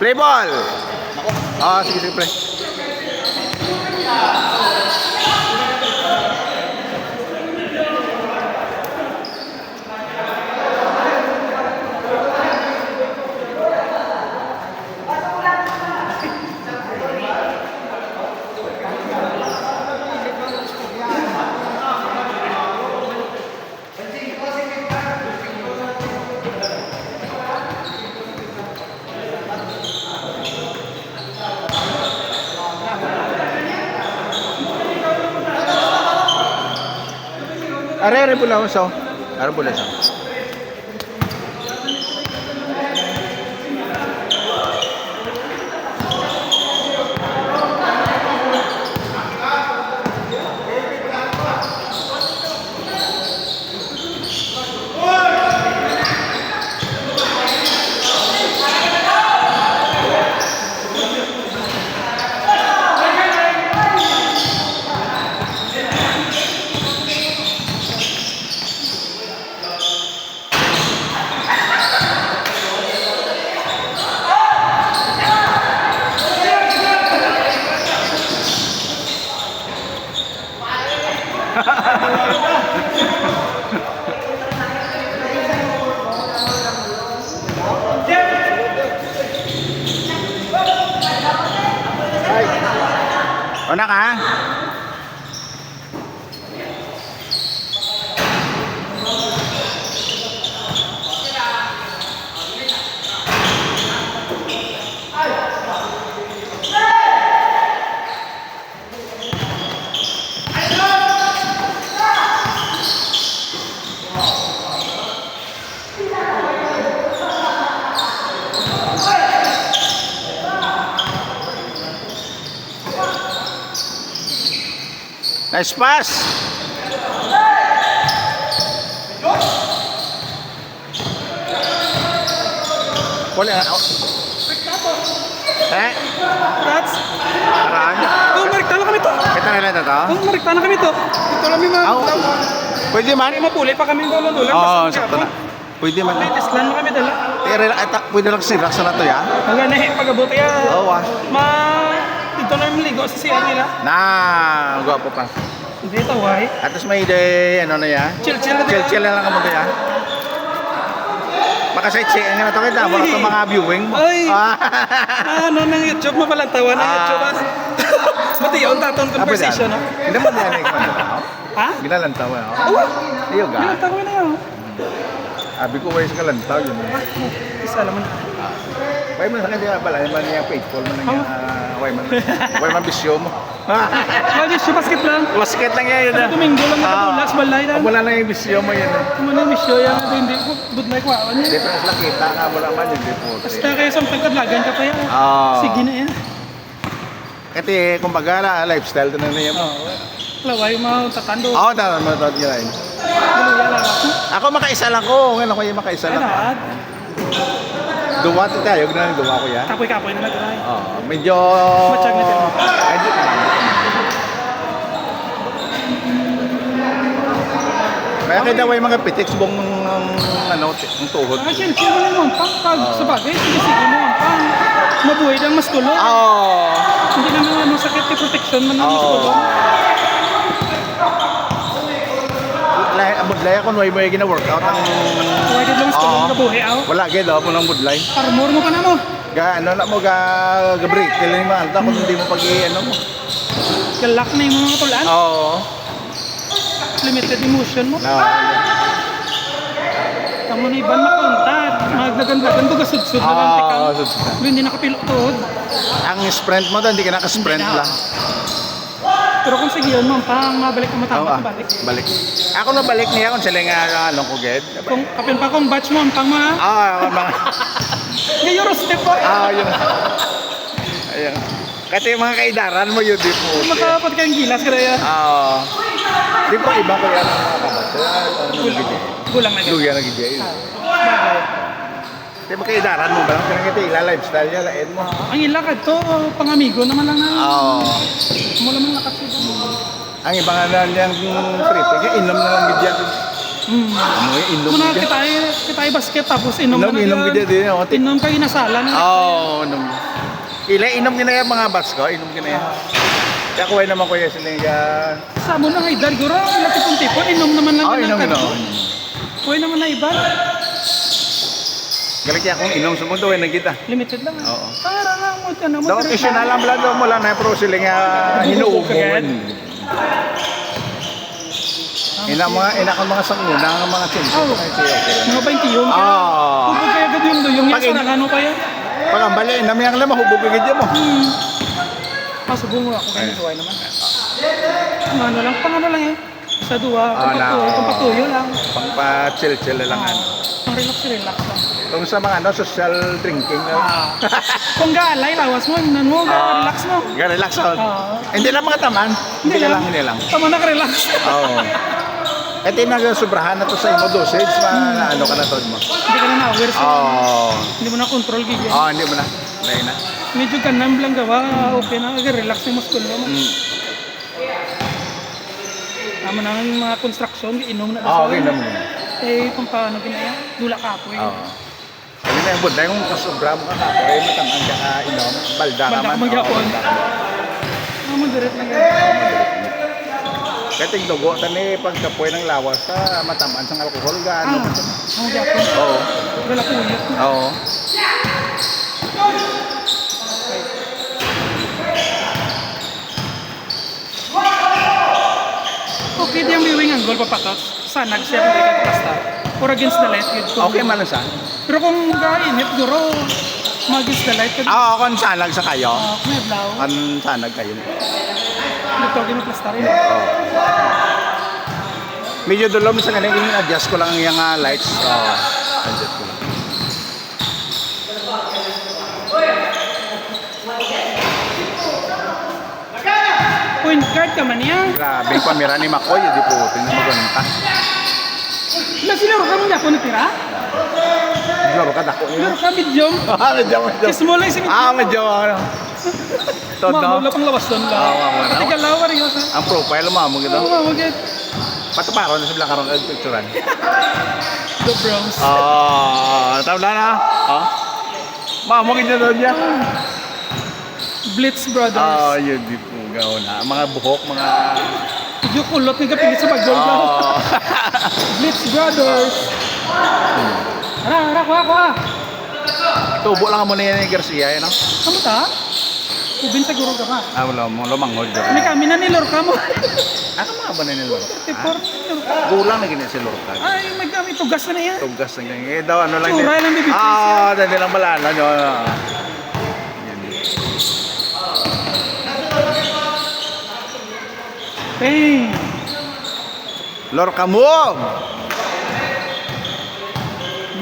Play ball! Sige, sige, play. Are pula usaw. Are pula sa. Una ka? Nice pass. Boleh. Rats. Araan. Marikta na kami to. Kita na lang ito. Marikta na kami to. Ito lang yung Pwede man. mapuli pa kami dulo-dulo. Sakto na. Pwede man. Latest lang kami dala. Pwede lang sinrak sa nato ya. Hanggang nahi pag-abot ya. Dito na yung ligo sa CR nila. Gwapo pa. Dito, why? Atas may day, ano na ya? Chill na dito. Chill na lang kamo ya. Baka sa check nga na to kita, wala to mga viewing mo. Ay! Ano ng YouTube mo palang tawa ng YouTube? Mati yung tatong conversation, no? Hindi mo na yan. Ha? Ginalantaw ya. Iyo ga. Ginatawa na yun. Abi ko wais ka lantaw yun. Isa naman. Why man sa kanya balay man niya faithful man niya. Why man bisyo mo. Lagi siya basket lang. Basket lang yan. Domingo lang nakatulas, balay na. Wala na yung bisyo mo yan. Kumana yung misyo yan. Hindi ko, good na ikuhaan niya. Difference lang kita nga wala man yung default. Basta kayo sa pagkadlagan ka pa yan. Sige na yan. Kasi kumbaga na lifestyle to na niya. Laway mo, tatando. Oo, tama mo ito nila. Ako makaisa lang ko. Ngayon ako yung makaisa lang. Ano? Duwa to tayo. Ganun duwa ko yan. Kapoy-kapoy na nagkakay. Medyo... Matsyag na dyan. Medyo kaya kayo daw yung mga pitiks buong ang tuhod. Chill mo lang mo. Pag sa bagay, sige mo. Mabuhay lang mas tulo. Hindi naman sakit yung protection man mas tulo. Budlay ako nuwi mo yung gina-workout ang... Wala gid lang mas tulo mabuhay ako. Wala gid daw po ng budlay. Armor mo pa na mo. Ano na mo ga-break. Kailan mo alta kung hindi mo pag-i-ano mo. Galak na yung mga tulan. Limited emotion mo. Tamo na iban makontat. Magdagan-dagan to gasud-sud na lang tikang. Hindi nakapilotod. Ang sprint mo doon, hindi ka naka-sprint lang. Pero kung sige yun, pang mabalik ka matama, balik. Balik. Ako na balik niya kung sila nga anong ko ged. Kung kapin pa kung batch mo, pang mga... Mga... Ngayon, step po. Yun. Ayun. Kasi yung mga kaidaran mo yun, di po. Makapat kayong gilas ka na yan. Di po, iba ko yan ang mga kabat. Gulang na yan. Luya na gijay. Bagay. Kasi mga kaidaran mo ba? Kaya nga ila lifestyle niya, lain mo. Ang ilakad to, pang-amigo naman lang na. Mo naman nakasibo. Ang iba nga na niyang trip, kaya inom na lang gidyan. Amoy inom Muna gid. kita basket tapos inom Inom gid din. Inom kayo nasalan. Oh, inom. Ila inom gina yung mga bats ko, inom gina yan. Kaya kuhay naman ko yan sila yan. Sa mo na idar guro, ila tipon-tipon inom naman lang Oh, inom gina. Kuhay naman na iba. Galit kaya kung inom sa mundo, na kita. Limited lang. Oo. Para nga mo ka naman. Daw occasional lang blado mo lang na pero sila nga hinuugon. Ina kang mga sanguna, ang mga tsinto. Oh, mga 20 yung kaya. Ah. Hubog kaya gad yung duyong yan Pag sa in- nangano kaya. Pag ang bali, namiyang lang mahubog agad mo. Pasubong mo ako kayo duway naman. Pang ano lang eh. Sa duwa, pang patuyo lang. Pang pa-chill-chill lang ano. Pang relax lang. Kung sa mga social drinking. Kung gaalay, lawas mo, mo, relax mo. Relax out. Hindi lang mga taman. Hindi lang. Tama na ka-relax. Oo. Ito yung nag-sobrahan na to sa imo dosage, ano ka na to mo. Hindi ka na na-aware sa hindi mo na control gigyan. Hindi mo na. Lain na. Medyo ganam lang gawa, okay na, relax yung muskulo mo. Tama na yung mga construction, inom na Okay na mo. kung paano ginaya, dula ka po eh. Kaya na yung buday, kung kasobra mo ka kapoy, matamang ka inom, balda Balda naman. ka magyapon. Mo direct na ganyan. Kaya ting dugo, tani pagkapoy ng lawas sa matamaan sa alkohol, gaano. Ang magyapon. Oo. Wala po yun. Oo. Okay, di ang viewing ang goal papatot. Sana siya kung di ka basta. Or against the light, yun. Okay man lang sa. Pero kung gainit, guro, mag-against the light. Kung sanag sa kayo. Kung may blaw, Kung sanag kayo. dito ginaplastar rin. Oo. Medyo dulom sa ganun, adjust ko lang yung lights. Adjust ko lang. Point guard ka man yan. Grabe yung pamira ni Makoy, di po, tingnan mo ganun. Nasilaro ka mo niya po natira? Laro ka dako yun. Laro ka, medium. Medyo. Small lang si Medyo ano. Todo. Wala pang lawas doon lang. Wala. Pati kalawa rin yun. Ang profile mo mo gito. Oo, magit. Patuparo na sila karon ang picturean. The Browns. Tabla na. Mo gito doon niya. Blitz Brothers. Yun di po gaw na. Mga buhok, mga Medyo kulot nga kapilit sa pag-goal ka. Blitz Brothers. Ara, kuha. tubo lang mo na yan ni Garcia, no? Kamu ta? Ubin siguro ka pa. Wala mo, lumanghod. Kami kami na ni Lorca mo. Ano mga ba na ni Lorca? 34 Lorca. Gulang na ganyan si Lorca. Ay, may kami tugas na yan. Tugas na ganyan. Daw ano lang Tsura lang bibigyan siya. dahil lang malala nyo. Bang! Lorca mo!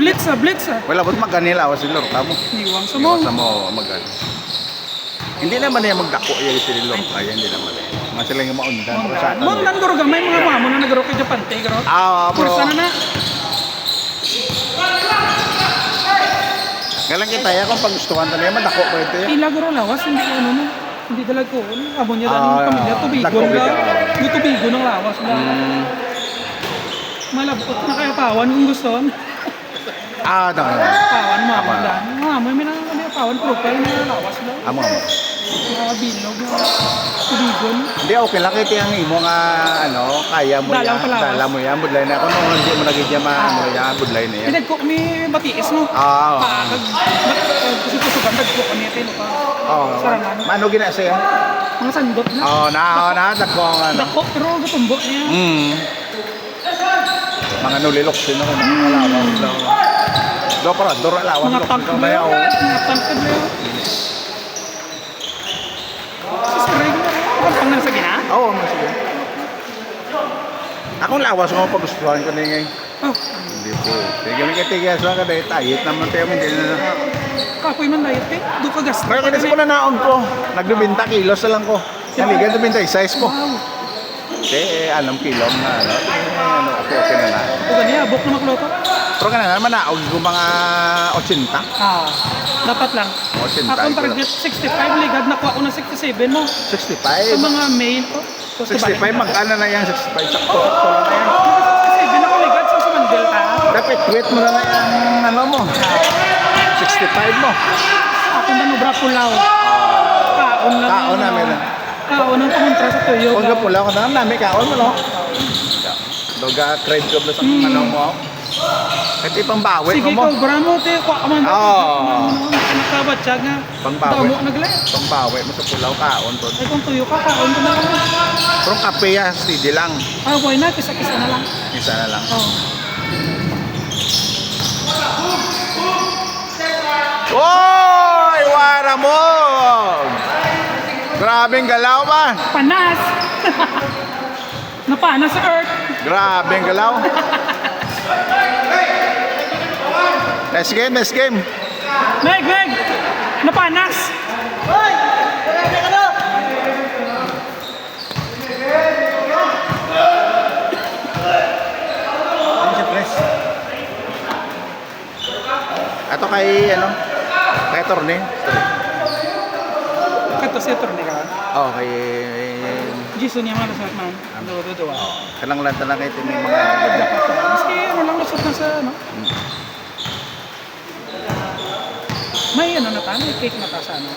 Blitz ah. Wala ba't magkanila si Lorca mo? Niwang sa mo. Iwasan mo magano. Hindi naman yan magdako yan si Lorca. Yan hindi naman yan. Mga sila yung maundan. Mondan garo gamay mga mamo na nagaro kay Japan te garo. Bro. Kursa na na. Galang kita yan kung paggustuhan ta niya, madako pa ito yan. Pila garo lawas hindi ko ano mo. Hindi dalag ko. Amo niya ran pamilya tubigon dagko ga. kita. Yung tubigon ng lawas ga. Malabot na kaya pawan kung gusto. No. Pawan mo amo dan. May pawan profile na lawas ga. Amo. Mga bilog na tubigon. Hindi, okay lang kita yung imo nga, kaya mo Dalang yan. palawas. Dala mo yan, budlay na. Kung hindi mo nagigya yan, budlay na yan. Pinag ko kami batiis mo. Kusukusugan nagko kami tino pa. Sarangan. Mano gina siya? Mga sandot na. Dako ang ano. Dako pero gutumbo niya. Mga nulilok din ako, mga lawas. Do para, dora lawas. Mga tank na yun. Mga tank na yun. Sisering na. Kapag na sa gina? Oo, sige. Akong lawas ko pagustuhan ko na ngayon. Hindi po. Tigil ka tigas lang ka dahil tayit naman tayo hindi na. Kapoy man dayot eh. Doon ka gas. Kaya kasi ko na naon ko. Nagbibinta kilos na lang ko. Naligan nabinta size mo. Anong kilom na okay na na. O ganyan, buk na makloto. Pero ka naman naog ko mga 80. Dapat lang. 80. Akong target 65, ligad nakuha ko ng 67 mo. 65. Sa mga mail ko. 65, magkano na yan? 65, sakto lang na yan. 67 ako ligad sa Delta. Dapat tweet mo na lang ang ano mo. 65 mo. Ako na mo bra pulaw. Kaon lang. Kaon namin na. Kaon ang kumontra sa tuyo. Kung pula ko na, dami kaon mo, no? Doga crave ka ba sa ano mo? Kahit ipambawi Sige mo ko, mo. bra mo te, kwa man. Oo. Nakabatsag nga. Pangbawi. Damo nagla. Pambawi mo sa pulaw, kaon to. Ay kung tuyo ka, kaon ko na lang. Pero kape ya, steady lang. Ah, boy na, kisa-kisa na lang. Isa na lang. Oh. Oy! Wara mo! Grabeng galaw ba? Panas! Napanas sa earth! Grabeng galaw. Next game, next game. Meg! Meg! Napanas! Ano siya, press? Ato kay, ano? Kay Torne. Kato siya turni ka. Oh, kay... Jason niya mga nasat man. Do. Kanang lanta lang ito may mga... Maski ano lang nasat na sa ano. May ano na ta, may cake na ta sa ano.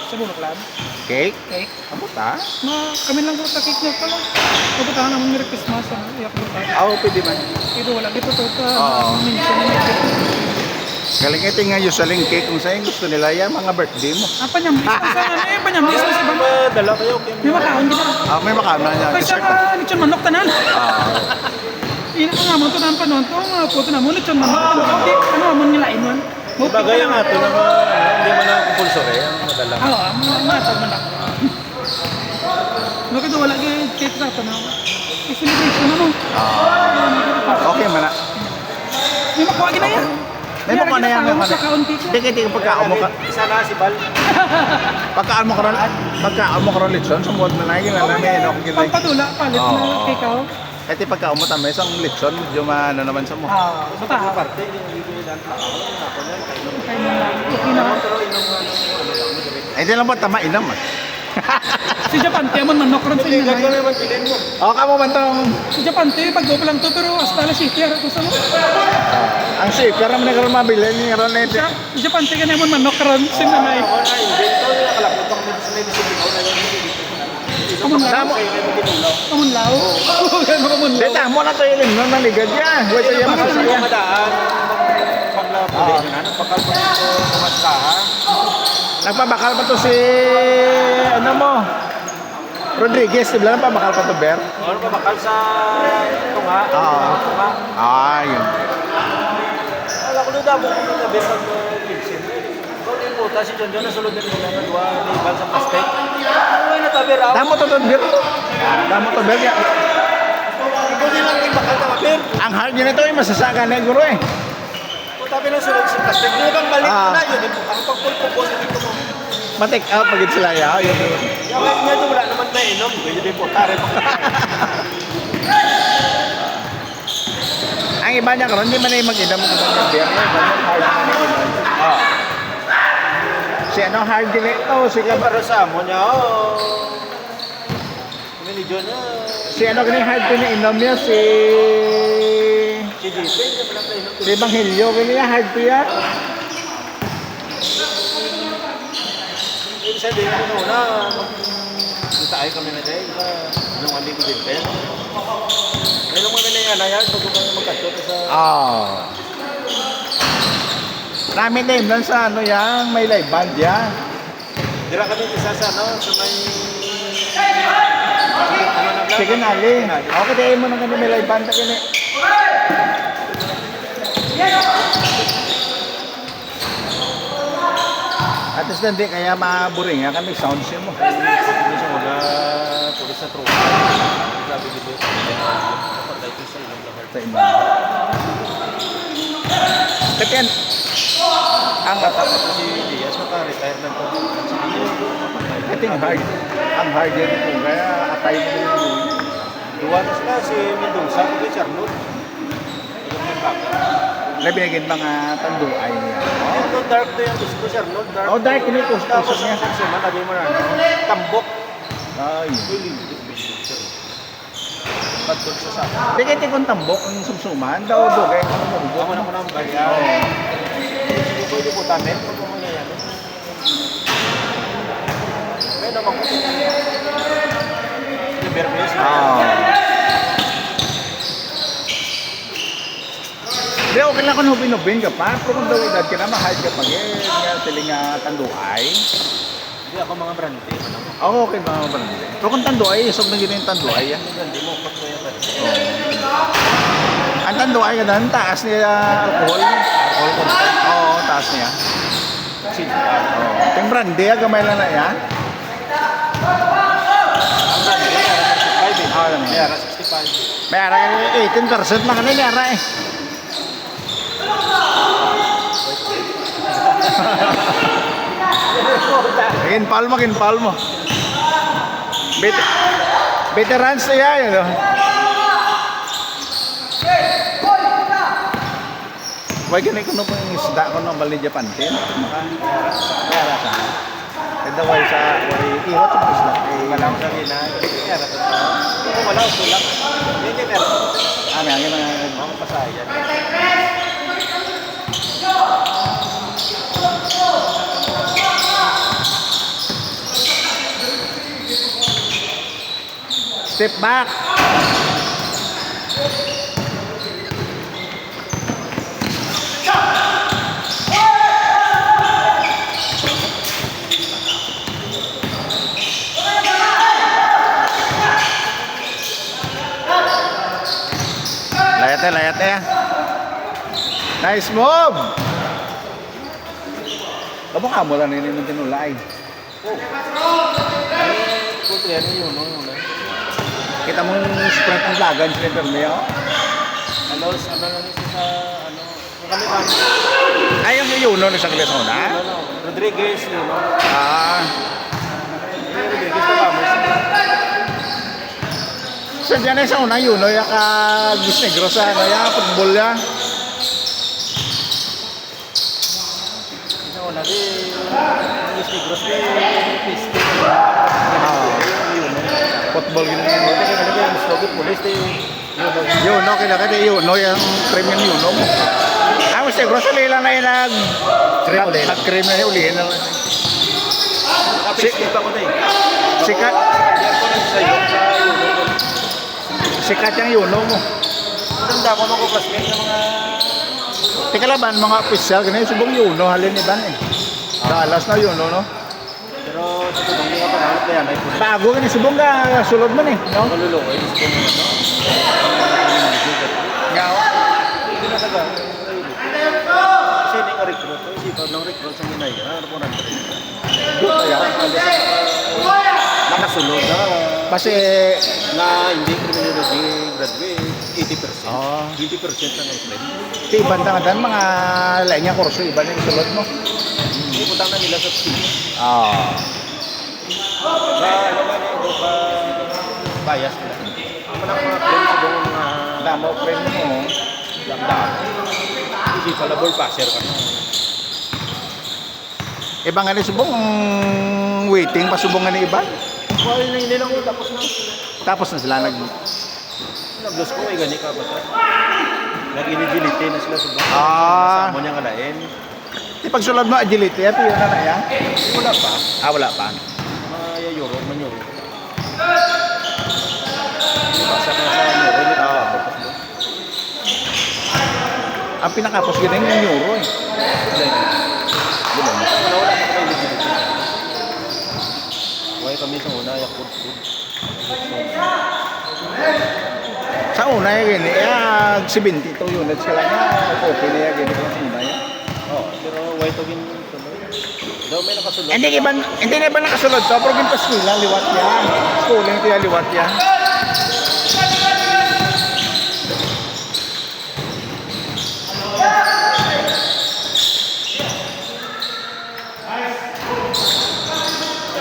Sa Bunok Lab. Cake? Cake. Amo ta? Kami lang ko sa cake na pala. Pagkatahan naman Merry Christmas. Ano, iyak mo tayo. Oo, pwede man. Ito wala dito to ka. Oo. Minsan na may cake. Galing ito nga usually cake kung sa'yo gusto nila yan, mga birthday mo. Ah, panyambis na sa ano eh, panyambis na si Bang. Dala kayo. May makaon gina. May makama niya. Kaysa Dessert. ka lechon manok tanan. Ina ka nga mo to nang panon to, nga po to na mo lechon manok. Ano mo nilain man? Bagay ang ato na hindi man na compulsory ang madala. Oo, mga tao man ako. Bakit wala kay cake sa tanaw? Celebration ano? Okay man na. May makuha gina yan. May makuha na yan. Sa kaunti ka. Hindi kaya pagkaan mo ka. Isa na si Bal. Pagkaan mo karon lechon, sumod na na yun. Alam mo yun, okay lang. Pampadula, palit na cake ako. Kahit pagkaan mo tama, isang lechon, medyo ano naman sa mo. Sa taha. Parte yung ibilan pa ako. Ako na kainom. Kaya mo lang. Okay na. Pero inom ano lang direct. Ay, di lang ba tama, inam ah. Si Japante, man manok ron sa inyo. Tingnan ko naman pilin mo. O, kamo man tong... Si Japante, pag-go pa lang to, pero hasta alas 7, harap ko sa mo. Ang safe, pero naman nagkaroon mabili, nagkaroon na ito. Si Japante ka naman manok ron sa nanay. Ako na invento niya kalapot ako sa medicine ko na yung Kamun lao. Gano'n kamun lao. Dita, mo na to yung no, naligad yan. Huwag siya Bakit makasaya. yung madaan? Pagla-puli na, pagkal pa ito kumaskaha. Nagpabakal pa to si... Ano mo? Rodriguez, di ba? Nagpabakal pa to, Ber? Ano pa bakal sa tunga? Oo. Tunga. Yun. Wala ko doon damo kung nagabit ang Gibson. Kung yung puta si John John, nasulod din mo na nagawa ni Ivan sa plastic. Ano yung natabi raw? Damo to, Ber. Damo to, Ber. Ikaw din lang yung bakal na mapir. Ang hard yun ito, yung masasaka na guro eh. Kung tabi lang sulod sa plastic, di bang balik na yun? Ang pagpulpupos dito mo. Ma-take out pag sila ya. Yun. Yung nga doon wala naman na inom. Pwede din po, tari pa. Ang iba niya karon, hindi man na yung mag-inam ko sa beer. Hard na mag-inam. Si ano, hard din ito. Si Kaya para sa amo niya, Ini John niya. Si ano kani hard din inom niya, si... Si JP, hindi pa lang inom. Si Evangelio, kani hard to ya. Isa din ako na tayo kami na dahil nung ali ko din pero ngayon mo na yan ayan pag magkasot sa Namin name doon sa ano yan, may live band yan. dira kami isa sa ano sa may ano na Sige na, Ali. Okay, tayo mo nang kani may live band kani. At least hindi kaya maburing kami sound system mo. hindi siya wala pulis na tropa sabi dito patay ko sa ilang lahat Sa inyo. Kaya ang natapos ko si Diaz maka-retire na to si Diaz papatay I think hard. Ang hard yan ito. Kaya atay mo yung duwa na sila si Mendoza kay Charlotte ilang yung baka labinagin mga tanduay niya. ito dark to yung gusto ko Charlotte dark Oh, dark ini ko. tapos niya. ang sema nabi mo na tambok Ay. Uy, lindo. Patol sa sa. Di kaya tikong tambok ang sumsuman. Daw dugay ang ano mo. Ako na ko nang bagya. Hindi pwede po tamin. Kung mo yan. May naman ko. Berberes. Di, okay lang kung hubin-hubin ka pa. Pero kung daw edad ka na, mahal ka pag nga siling tanduay. Hindi ako mga brande. Oo, okay mga barangay. Pero kung tanduay, isog na gina yung tanduay. Brande mo. Kot mo yan. Ang tanduay ka doon, taas niya alcohol. All content. Oo, taas niya. Sige. Oo. Yung brandy, gamay lang na yan. Ang brande. 65 eh. Ano May yan? ara 65. May ara 18% na kanina ara eh. Ginpal mo. Veterans na yan, ano? Why ganun ko na po yung isda ko ng Balidya Pantin? Kaya sa kada way sa way iwat sa isda. Wala ko sabihin na. May ara to. Kung wala ko lang. Hindi pero. May angin mga Mga pasayan. step back. Layat ya. Nice move. Kamu kamu lang ini ng tinulay. Kung yan yun. Kita mo sprint ng lagan sa Permeo. Ano na sa ano. Kami pa. Ay, yung yuno na sa Kilesona. Rodriguez yun. Rodriguez pa ba? So dyan ay sa una yuno yung ka-Gis Negro sa ano yung football ya. Sa una di Luis Negros di Piste. Football gini. Mas bagus pulis di Yuno kina kaya yuno yung premium yuno mo. Ang Gis Negro sa lila na yung nag-cream na ulihin na. Piste pa ko di. Sikat. Sikat yung yuno mo. Tanda ko mga classmate ng mga Tikalaban mga official ganyan subong yuno halin iban eh. Dalas na yuno no. pero sa tubong nga pa nalit na yan ay pulis. Bago ganyan subong ka sulod man eh, no? Maluluoy sa tubong nga. Ngao. Hindi na taga. Kasi hindi nga recruit. Hindi pa nang recruit sa Minaya. Ano po natin? Nakasunod na. Kasi Na hindi criminology graduate, 80%. Oh. 20% lang ay friend. ti iban tangadan mga lain nga kurso iban yung sulod mo. Hindi putang na nila sa team. Ba, ano ba niya, ba, bias nila. Ang mga friend sa buong mga Damo friend mo. damdam. Hindi pala ball passer ka na. Ibang nga ni subong waiting pa subong nga ni iban. Wala na hindi lang ko tapos na. Tapos na sila Nag-dos ko ay gani ka ba sa? Nag-inigility na sila sa buong. Ah. Kasama niya nga lain. Di pagsulod mo agility, ito yun na yan. Wala pa. Wala pa. Mga Euro, man-Euro. Basa na sa Euro, hindi pa tapos doon. Ang pinakapos ganyan yung euro eh. Wala pa kayo legility. Huwag kami sa una, yakod food. Sa una yung gini, 72 units ka lang nga. Okay na yung gini sa una yan. Oh, pero why to gin tuloy? Daw may nakasulod. Hindi na ba nakasulod to? Pero ginpaskila, liwat yan. Schooling tiya, liwat yan.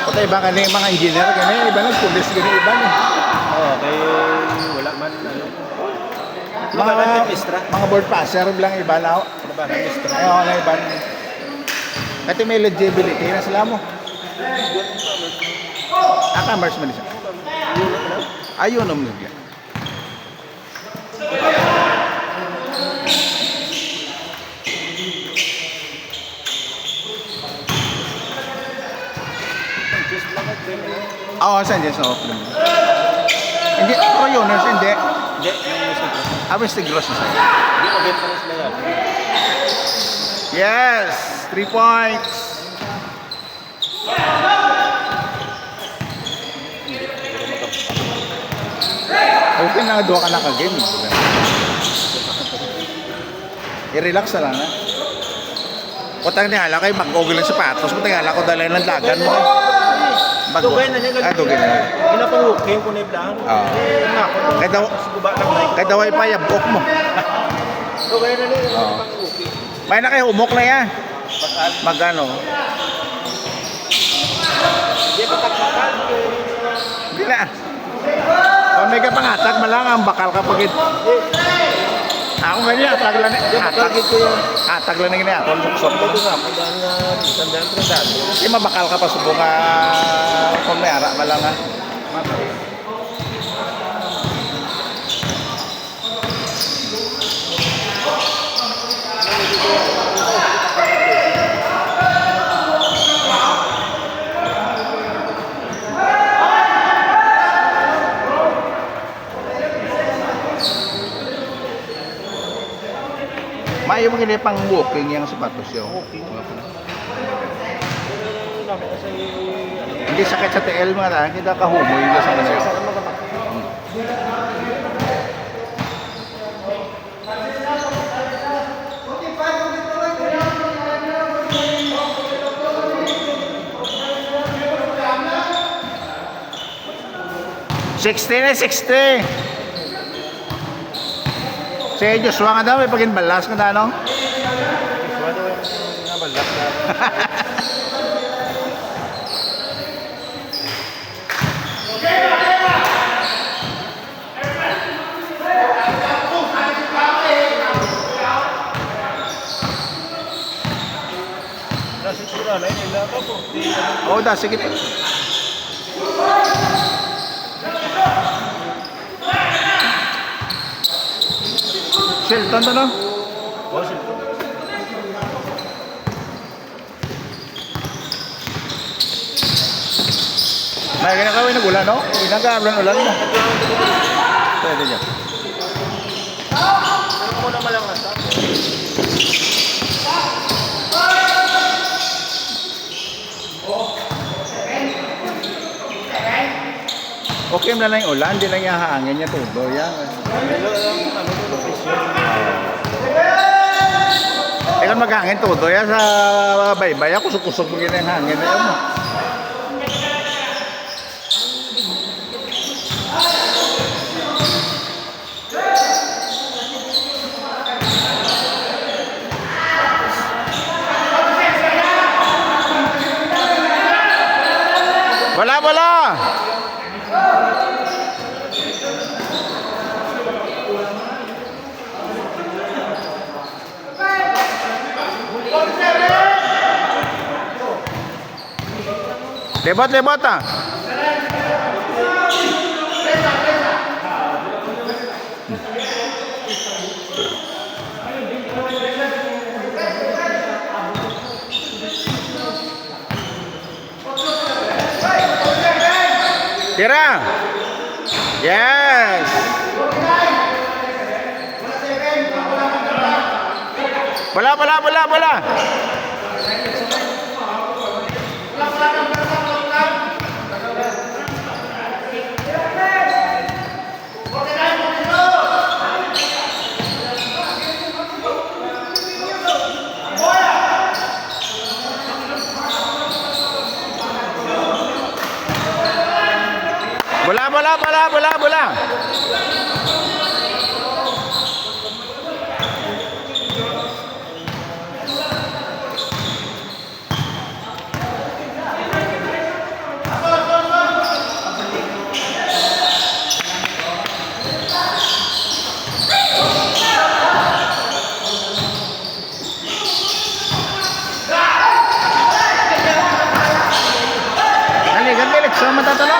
Pata iba ka na yung mga engineer, gani, iba na, police, gani, iba na. Oh, kay wala man ano. Mga board passer lang iba na. Trabaho ng mistra. Ayaw na iba na. Kasi may legibility na sila mo. Commerce man siya. Ayun naman nila. Oo, San Diego sa off-road. Hindi, Pro Juniors, hindi. Hindi, yung Mystic Gross. Mystic Gross na sa'yo. Hindi, mag-get pa rin sila yan. Yes! 3 points! Okay na, duwa ka na ka-game. I-relax na lang, ha? Kutang nihala kayo, mag-ogil ng sapatos. Kutang nihala ko dala ng lagan mo. Dugay na niya. Dugay na niya. Pinapangukin ko na yung plan. Oo. Kahit daw, Guba lang na kahit daw ay payabok mo. Dugay na niya. Oo. Pinapangukin. May na kayo, umok na yan. Magano? Hindi pa takmakan. Hindi na. Kung may kapangatag, malang ang bakal kapag ako ganyan, atag lang. Atagin ko yan. Atag lang na atol. Suksok Ito mo. nga, kung daan nga, isang daan tratado. Hindi mabakal ka pa subong ka kung may ara malang ha. Maayo mo gini pang walking yung sapatos yun. Hindi sakit sa TL mga lang, hindi ka humoy yung sa kanila. $60 na 60. Si Joshua nga daw, may pagin-balas ka na, no? Wala yung nabalak na. Nasa sura na yun, nila ka po. Oo, da, sige. Shelton to, no? Oh, sila. May kinakawin na ulan, no? Ginagalan ulan mo. Pwede dyan. Ano mo naman lang nasa? Okay na lang yung ulan, hindi lang yung hangin niya tubo. Yan. Eh kung maghangin tudo yan sa baybay, kusog-kusog mo yung hangin na yun. Wala! Lebot ah. Tira. Yes. Bola. Bola. Naligan, Felix. So, matatalo.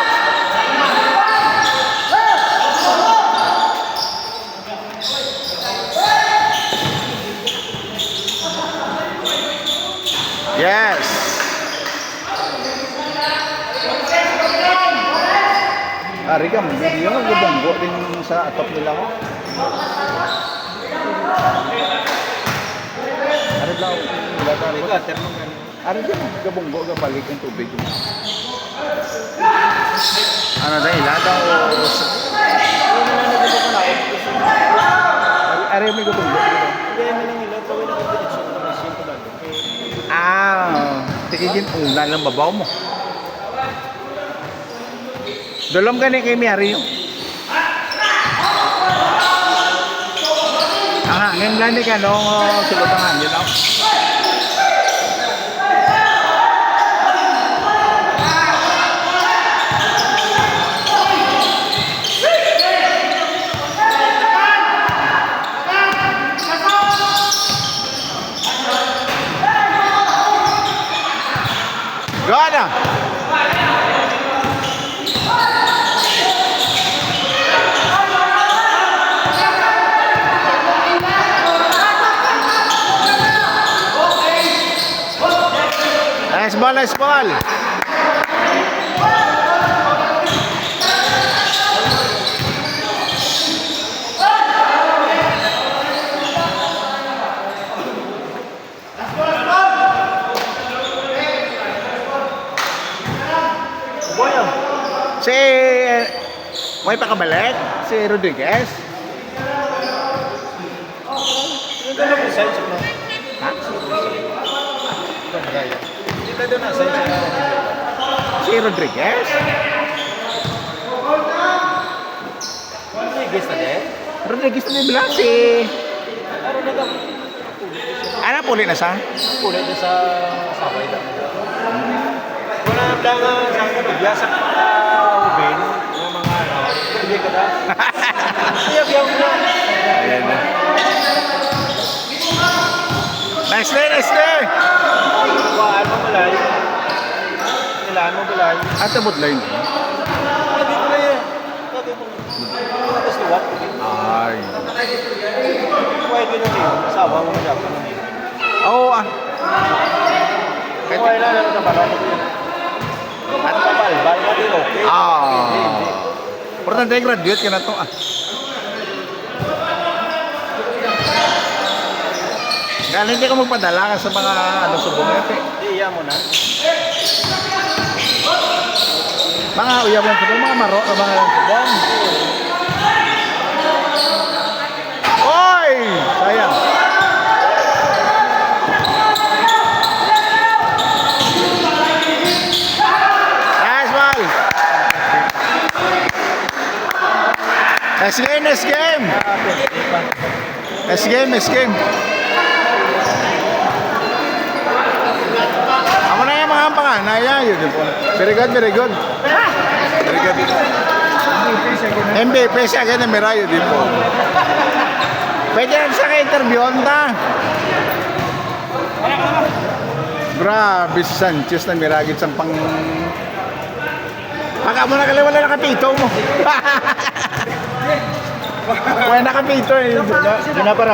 Ari ka, hindi yung nagbabonggo din sa atop nila ko. Ari lang, wala ka rin. Ari ka, nagbabonggo ka balik ang tubig. Ano na, iladaw o... Ari may gabonggo dito. Tigigin una ng babaw mo. Dalam ka kay Mary yung. Ang hangin lang ka, no? Sulot ang hangin, no? Gana! Nice ball, nice ball. Si may pakabalik? Si Rodriguez? Yung gano'n yung size mo. Ha? Hindi doon ang size mo. Si Rodriguez? Rodriguez na din? Rodriguez na bila si... Ano na daw? Ano puli na siya? Kulit doon sa sabay lang. Wala na lang sa akin, biyasak na ubin, yung mga ano, hindi ka na. Iyak-iyak mo na. Ayan na. Nice day, nice day! Kuhaan mo malayo. Kailangan mo malayo. At abot line. Lagi ko na yan. Lagi mo. Tapos tuwak. Ay. Pwede na rin. Sawa mo na dapat. Oo ah. Kung wala na naman ako yun. At kapalbal na din okay. Importante graduate ka na to ah. Galing hindi ka magpadala ka sa mga ano subong ito. Hindi, iya mo na. Mga uyab lang subong, mga maro na mga subong. Oy! Sayang. Nice ball! Nice game, nice game! Nice game, nice game. Ako na yung mga panganaya, yun po. Very good, very good. Very good. MVP siya, ganyan Mirayo din po. Pwede rin siya ka-interview, ta. Grabe si Sanchez na miragit sa pang... Baka mo na kaliwala nakapito mo. Wala nakapito eh. Doon na para